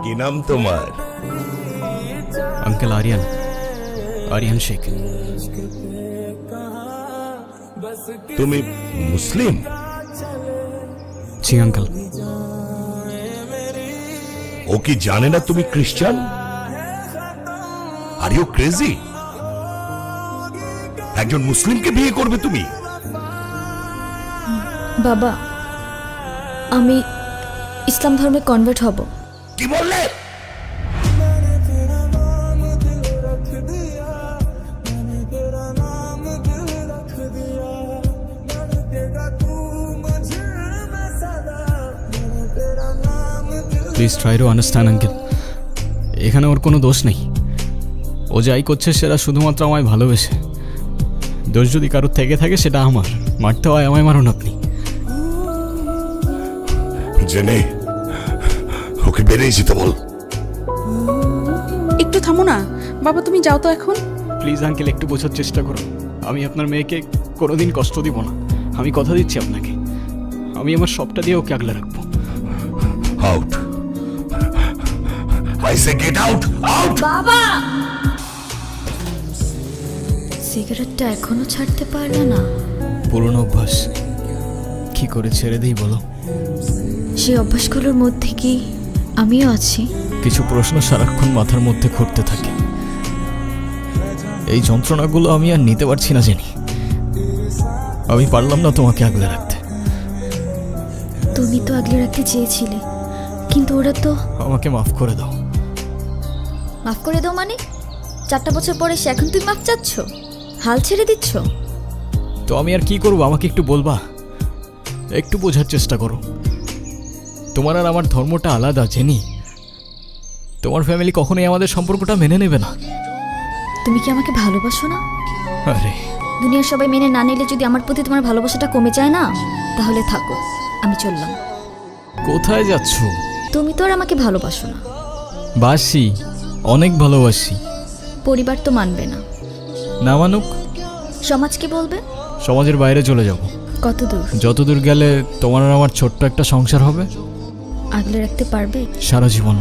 কি নাম তোমার? अंकल आर्यन, आर्यन शेख। তুমি মুসলিম? जी अंकल। ও কি জানে না তুমি খ্রিস্টান? Are you crazy? একজন মুসলিমকে বিয়ে করবে তুমি? বাবা, আমি ইসলাম ধর্মে কনভার্ট হব। কি বললে? Please try to understand uncle, এখানে ওর কোনো দোষ নেই। ও যাই করছে সেটা শুধুমাত্র আমায় ভালোবেসে। দোষ যদি কারোর থেকে থাকে সেটা আমার। মারতে হয় আমায় মারুন আপনি। জেনে ওকে বেরিয়ে যেতে বল। একটু থামো না বাবা, তুমি যাও তো এখন। প্লিজ আঙ্কেল, একটু বোঝার চেষ্টা করুন। আমি আপনার মেয়েকে কোনোদিন কষ্ট দিব না। আমি কথা দিচ্ছি আপনাকে, আমি আমার সবটা দিয়ে ওকে আগলে রাখবো। Out, I say get out, out. বাবা, সিগারেটটা এখনো ছাড়তে পারলে না? পুরনো অভ্যাস, কি করে ছেড়ে দিই বলো? সেই অভ্যাসগুলোর মধ্যে কি আমিও আছি? কিছু প্রশ্ন সারাক্ষণ মাথার মধ্যে ঘুরতে থাকে। এই যন্ত্রণাগুলো আমি আর নিতে পারছি না জেনি। আমি পারলাম না তোমাকে আগলে রাখতে। তুমি তো আগলে রাখতে চেয়েছিলে, কিন্তু ওরা তো। আমাকে মাফ করে দাও। মাফ করে দাও মানে? 4টা বছর পরে সে এখন তুমি মাফ চাচ্ছ? হাল ছেড়ে দিচ্ছ? তো আমি আর কি করবো, আমাকে একটু বলবা? একটু বোঝার চেষ্টা করো। তোমার আর আমার ধর্মটা আলাদা জেনি। তোমার ফ্যামিলি কখনোই আমাদের সম্পর্কটা মেনে নেবে না। তুমি কি আমাকে ভালোবাসো না? আরে দুনিয়ার সবাই মেনে না নিলে যদি আমার প্রতি তোমার ভালোবাসাটা কমে যায় না, তাহলে থাকো, আমি চললাম। কোথায় যাচ্ছ? তুমি তো আর আমাকে ভালোবাসো না। বাসি, অনেক ভালোবাসি। পরিবার তো মানবে না। না মানুক? সমাজ কি বলবে? সমাজের বাইরে চলে যাব। কত দূর? যতদূর গেলে তোমার আর আমার ছোট্ট একটা সংসার হবে। আগলে রাখতে পারবে? সারা জীবন।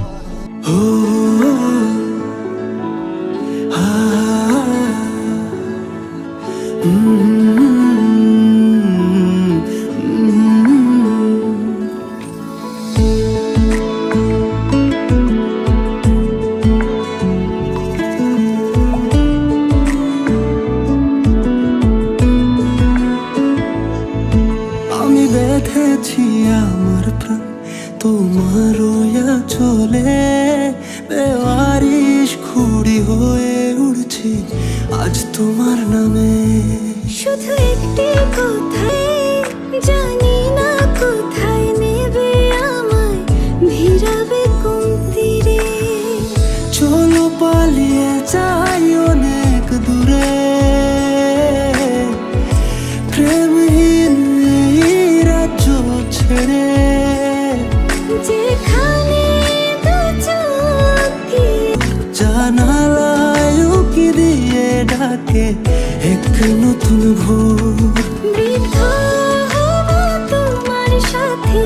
আমি বেঁধেছি আমার প্রাণ তোমার চলে, বেওয়ারিশ ঘুড়ি হয়ে উড়ছি আজ তোমার নামে। শুধু একটি কথাই জানি না কোথায় নেবে আমায়, ভিড়াবে কোন তীরে। চলো পালিয়ে যাই অনেক দূরে, প্রেমহীন এই রাজ্য ছেড়ে। যেখানে দু চোখ জানালায় উকি দিয়ে ডাকে এক নতুন ভোর। বৃদ্ধ হব তোমার সাথে,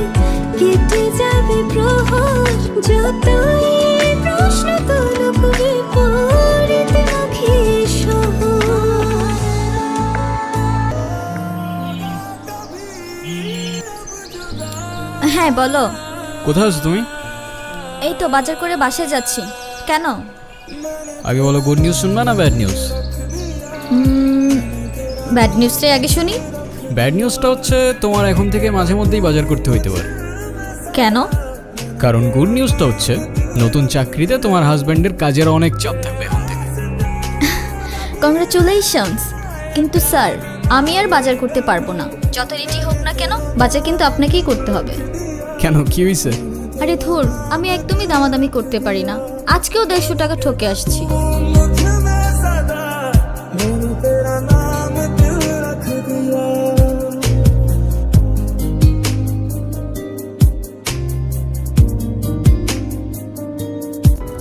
কেটে যাবে প্রহর। যতই প্রশ্ন তুলুক বিপরীত মুখে শহর। হ্যাঁ বলো। কোথায় আছো তুমি? এই তো বাজার করে বাসায় যাচ্ছি। কেন? আগে বলো, গুড নিউজ শুনবা না ব্যাড নিউজ? ব্যাড নিউজটাই আগে শুনি। ব্যাড নিউজটা হচ্ছে তোমার এখন থেকে মাঝে মধ্যেই বাজার করতে হইতে পারে। কেন? কারণ গুড নিউজটা হচ্ছে নতুন চাকরিতে তোমার হাজব্যান্ডের কাজের অনেক চাপ থাকবে এখন থেকে। কংগ্রাচুলেশনস। কিন্তু স্যার, আমি আর বাজার করতে পারবো না। যত রেটি হোক না কেন, বাজার কিন্তু আপনাকেই করতে হবে। কেন, কি হয়েছে? আরে ধুর, আমি একদমই দামাদামি করতে পারি না। আজকেও 150 টাকা ঠকে আসছি।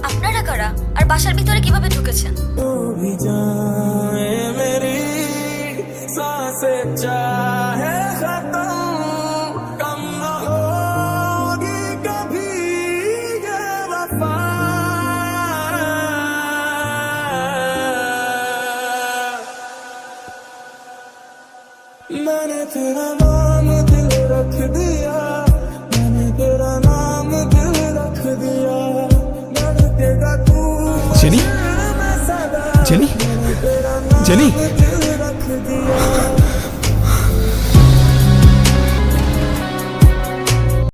আপনারা কারা? আর বাসার ভিতরে কিভাবে ঢুকেছেন? मेरी सांसें चाहे জেনি জেনি